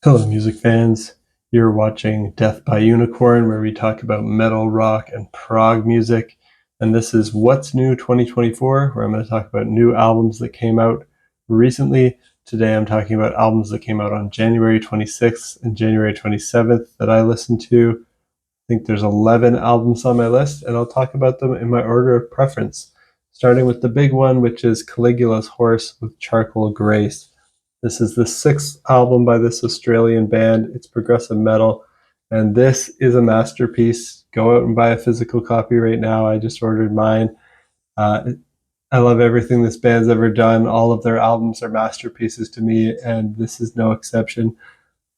Hello, music fans. You're watching Death by Unicorn, where we talk about metal, rock, and prog music. And this is What's New 2024, where I'm going to talk about new albums that came out recently. Today, I'm talking about albums that came out on January 26th and January 27th that I listened to. I think there's 11 albums on my list, and I'll talk about them in my order of preference, starting with the big one, which is Caligula's Horse with Charcoal Grace. This is the 6th album by this Australian band. It's progressive metal, and this is a masterpiece. Go out and buy a physical copy right now. I just ordered mine. I love everything this band's ever done. All of their albums are masterpieces to me, and this is no exception.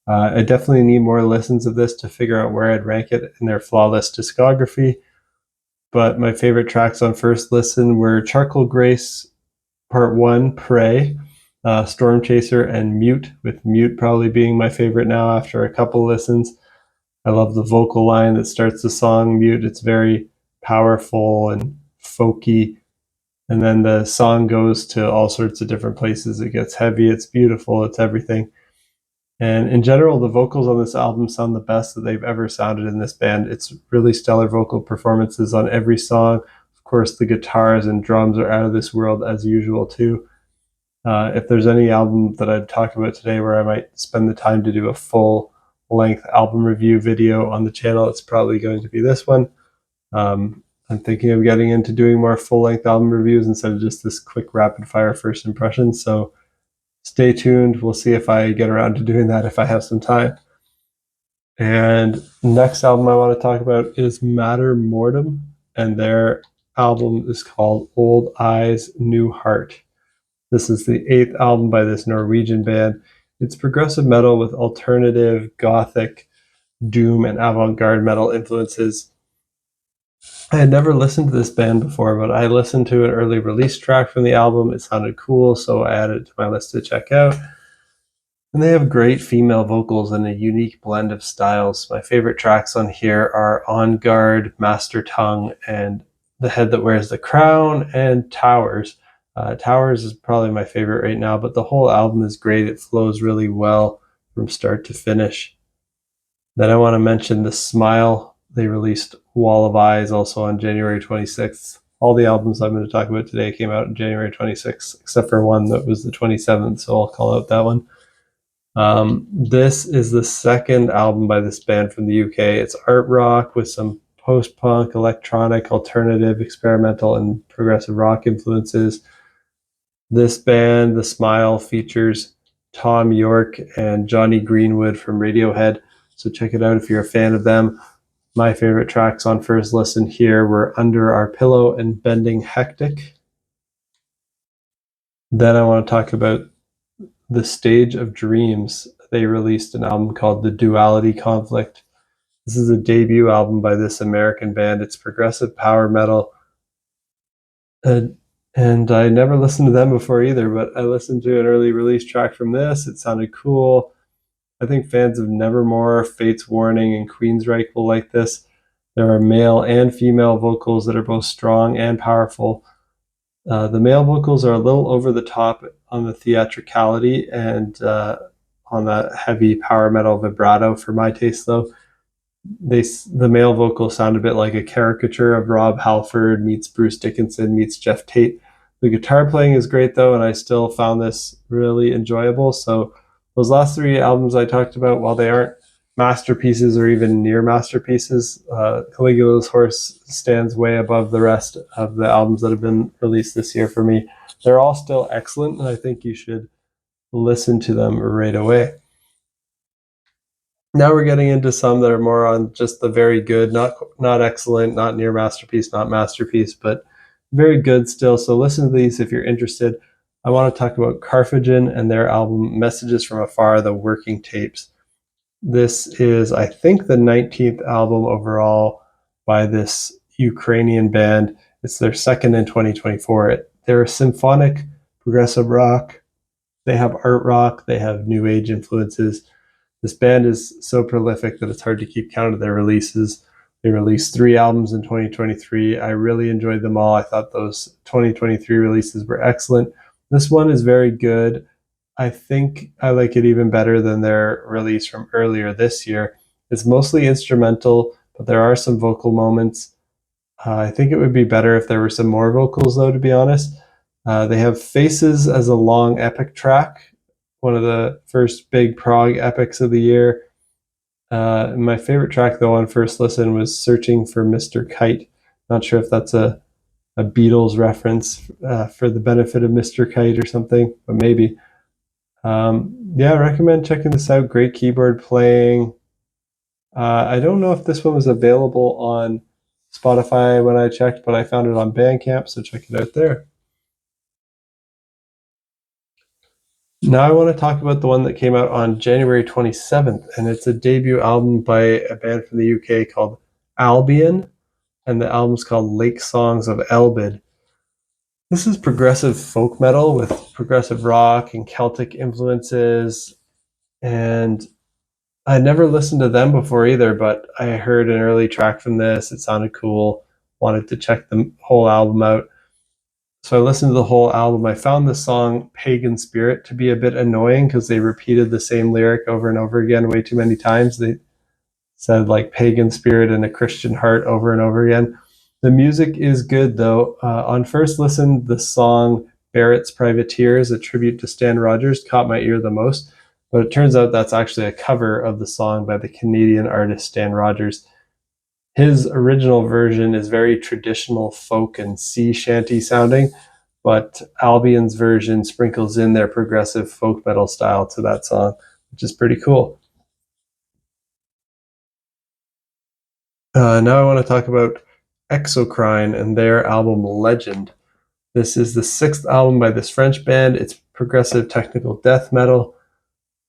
I definitely need more listens of this to figure out where I'd rank it in their flawless discography. But my favorite tracks on first listen were Charcoal Grace, Part 1, Pray, Storm Chaser, and Mute, with Mute probably being my favorite now after a couple listens. I love the vocal line that starts the song, Mute. It's very powerful and folky. And then the song goes to all sorts of different places. It gets heavy, it's beautiful, it's everything. And in general, the vocals on this album sound the best that they've ever sounded in this band. It's really stellar vocal performances on every song. Of course, the guitars and drums are out of this world as usual too. If there's any album that I'd talk about today where I might spend the time to do a full-length album review video on the channel, it's probably going to be this one. I'm thinking of getting into doing more full-length album reviews instead of just this quick rapid-fire first impression, so stay tuned. We'll see if I get around to doing that if I have some time. And next album I want to talk about is Matter Mortem, and their album is called Old Eyes, New Heart. This is the 8th album by this Norwegian band. It's progressive metal with alternative, gothic, doom, and avant-garde metal influences. I had never listened to this band before, but I listened to an early release track from the album. It sounded cool, so I added it to my list to check out. And they have great female vocals and a unique blend of styles. My favorite tracks on here are On Guard, Master Tongue, and The Head That Wears the Crown, and Towers. Towers is probably my favorite right now, but the whole album is great. It flows really well from start to finish. Then I want to mention The Smile. They released Wall of Eyes also on January 26th. All the albums I'm going to talk about today came out on January 26th, except for one that was the 27th, so I'll call out that one. This is the 2nd album by this band from the UK. It's art rock with some post-punk, electronic, alternative, experimental, and progressive rock influences. This band, The Smile, features Tom York and Johnny Greenwood from Radiohead, so check it out if you're a fan of them. My favorite tracks on first listen here were Under Our Pillow and Bending Hectic. Then I want to talk about The Stage of Dreams. They released an album called The Duality Conflict. This is a debut album by this American band. It's progressive power metal. And I never listened to them before either, but I listened to an early release track from this. It sounded cool. I think fans of Nevermore, Fate's Warning, and Queensryche will like this. There are male and female vocals that are both strong and powerful. The male vocals are a little over the top on the theatricality and on that heavy power metal vibrato for my taste, though. The male vocals sound a bit like a caricature of Rob Halford meets Bruce Dickinson meets Jeff Tate. The guitar playing is great, though, and I still found this really enjoyable. So those last 3 albums I talked about, while they aren't masterpieces or even near masterpieces, Caligula's Horse stands way above the rest of the albums that have been released this year for me. They're all still excellent, and I think you should listen to them right away. Now we're getting into some that are more on just the very good, not excellent, not near masterpiece, not masterpiece, but very good still. So listen to these if you're interested. I want to talk about Karfagen and their album Messages from Afar, the Working Tapes. This is, I think, the 19th album overall by this Ukrainian band. It's their 2nd in 2024. They're symphonic, progressive rock. They have art rock. They have new age influences. This band is so prolific that it's hard to keep count of their releases. They released 3 albums in 2023. I really enjoyed them all. I thought those 2023 releases were excellent. This one is very good. I think I like it even better than their release from earlier this year. It's mostly instrumental, but there are some vocal moments. I think it would be better if there were some more vocals, though, to be honest. They have Faces as a long epic track, one of the first big prog epics of the year. My favorite track, though, on first listen was Searching for Mr. Kite. Not sure if that's a Beatles reference for the benefit of Mr. Kite or something, but maybe. Yeah, I recommend checking this out. Great keyboard playing. I don't know if this one was available on Spotify when I checked, but I found it on Bandcamp, so check it out there. Now I want to talk about the one that came out on January 27th, and it's a debut album by a band from the UK called Albion, and the album's called Lakesongs of Elbid. This is progressive folk metal with progressive rock and Celtic influences, and I'd never listened to them before either, but I heard an early track from this. It sounded cool. Wanted to check the whole album out. So I listened to the whole album. I found the song Pagan Spirit to be a bit annoying because they repeated the same lyric over and over again way too many times. They said like pagan spirit and a Christian heart over and over again. The music is good though. On first listen, the song Barrett's Privateers, a tribute to Stan Rogers, caught my ear the most. But it turns out that's actually a cover of the song by the Canadian artist Stan Rogers. His original version is very traditional folk and sea shanty sounding, but Albion's version sprinkles in their progressive folk metal style to that song, which is pretty cool. Now I want to talk about Exocrine and their album Legend. This is the 6th album by this French band. It's progressive technical death metal.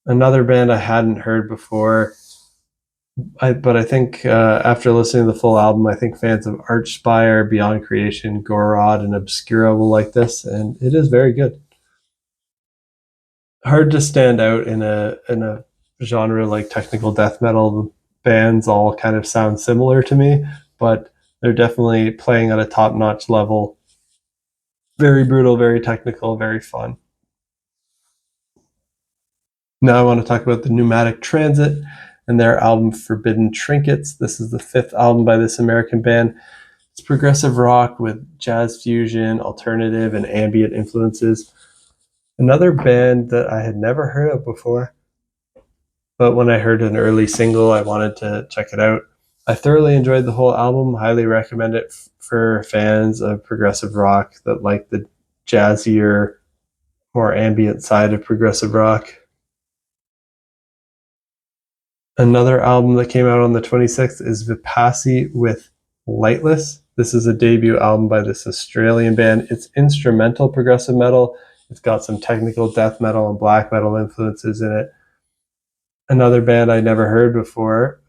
Another band I hadn't heard before. But I think after listening to the full album, I think fans of Archspire, Beyond Creation, Gorod, and Obscura will like this, and it is very good. Hard to stand out in a genre like technical death metal. The bands all kind of sound similar to me, but they're definitely playing at a top-notch level. Very brutal, very technical, very fun. Now I want to talk about the Pneumatic Transit and their album Forbidden Trinkets. This is the 5th album by this American band. It's progressive rock with jazz fusion, alternative, and ambient influences. Another band that I had never heard of before, but when I heard an early single, I wanted to check it out. I thoroughly enjoyed the whole album, highly recommend it for fans of progressive rock that like the jazzier, more ambient side of progressive rock. Another album that came out on the 26th is Vipassi with Lightless. This is a debut album by this Australian band. It's instrumental progressive metal. It's got some technical death metal and black metal influences in it. Another band I never heard before,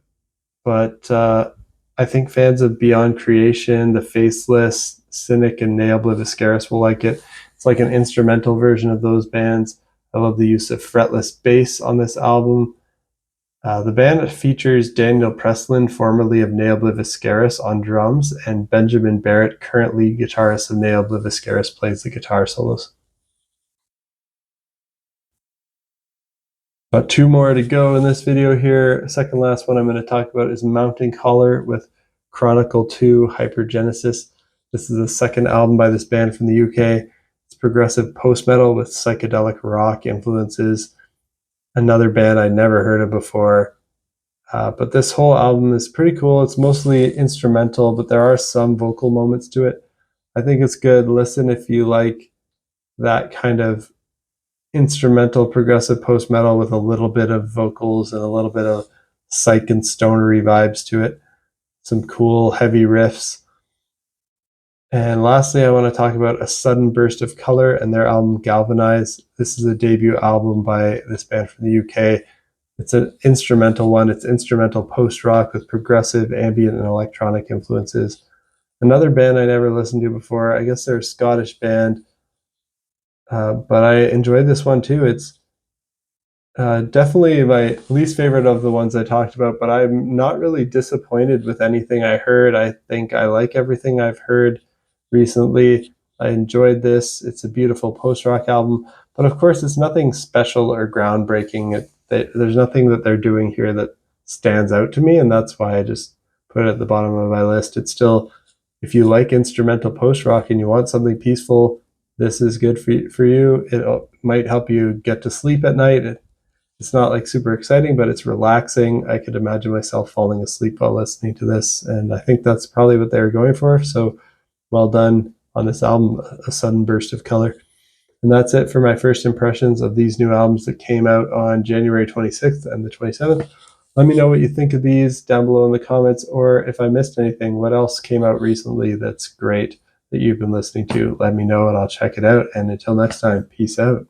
but I think fans of Beyond Creation, The Faceless, Cynic, and Nail Obliviscaris will like it. It's like an instrumental version of those bands. I love the use of fretless bass on this album. The band features Daniel Preslin, formerly of Nail Obliviscaris, on drums, and Benjamin Barrett, currently guitarist of Nail Obliviscaris, plays the guitar solos. Got 2 more to go in this video here. Second last one I'm going to talk about is Mounting Collar with Chronicle 2 Hypergenesis. This is the 2nd album by this band from the UK. It's progressive post-metal with psychedelic rock influences. Another band I'd never heard of before. But this whole album is pretty cool. It's mostly instrumental, but there are some vocal moments to it. I think it's good. Listen if you like that kind of instrumental progressive post-metal with a little bit of vocals and a little bit of psych and stonery vibes to it. Some cool heavy riffs. And lastly, I want to talk about A Sudden Burst of Color and their album Galvanize. This is a debut album by this band from the UK. It's an instrumental one. It's instrumental post-rock with progressive, ambient, and electronic influences. Another band I never listened to before. I guess they're a Scottish band, but I enjoyed this one too. It's definitely my least favorite of the ones I talked about, but I'm not really disappointed with anything I heard. I think I like everything I've heard recently. I enjoyed this. It's a beautiful post-rock album, But of course, it's nothing special or groundbreaking. There's nothing that they're doing here that stands out to me, and that's why I just put it at the bottom of my list. It's still, if you like instrumental post-rock and you want something peaceful, this is good for you. It might help you get to sleep at night. It's not like super exciting, but it's relaxing. I could imagine myself falling asleep while listening to this, and I think that's probably what they were going for. So well done on this album, a sudden burst of color. And that's it for my first impressions of these new albums that came out on January 26th and the 27th. Let me know what you think of these down below in the comments, or if I missed anything, what else came out recently that's great that you've been listening to. Let me know and I'll check it out. And until next time, peace out.